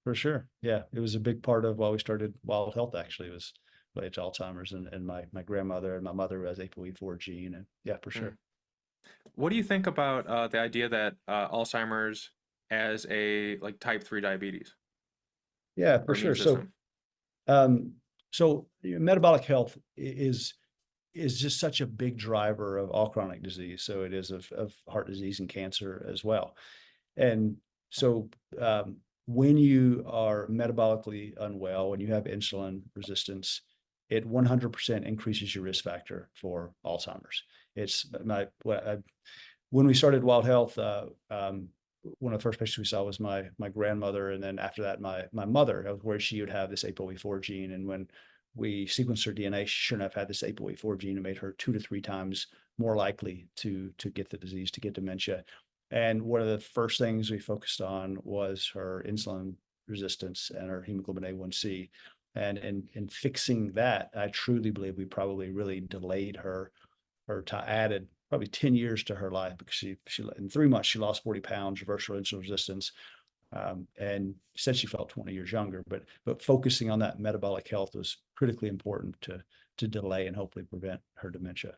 For sure. Yeah, it was a big part of why we started Wild Health, actually, was related to Alzheimer's, and my grandmother and my mother has ApoE4 gene, and yeah, for Mm. sure. What do you think about the idea that Alzheimer's as a like type 3 diabetes Yeah, for or immune sure. So, system? um, metabolic health is just such a big driver of all chronic disease. So it is of heart disease and cancer as well. And so, when you are metabolically unwell, when you have insulin resistance, it 100% increases your risk factor for Alzheimer's. It's my when we started Wild Health, one of the first patients we saw was my grandmother, and then after that, my mother, where she would have this ApoE4 gene. And when we sequenced her DNA, she sure enough had this ApoE4 gene and made her 2 to 3 times more likely to get the disease, to get dementia. And one of the first things we focused on was her insulin resistance and her hemoglobin A1C. And in fixing that, I truly believe we probably really delayed added probably 10 years to her life, because she in 3 months she lost 40 pounds, reversed her insulin resistance, and said she felt 20 years younger. But focusing on that metabolic health was critically important to delay and hopefully prevent her dementia.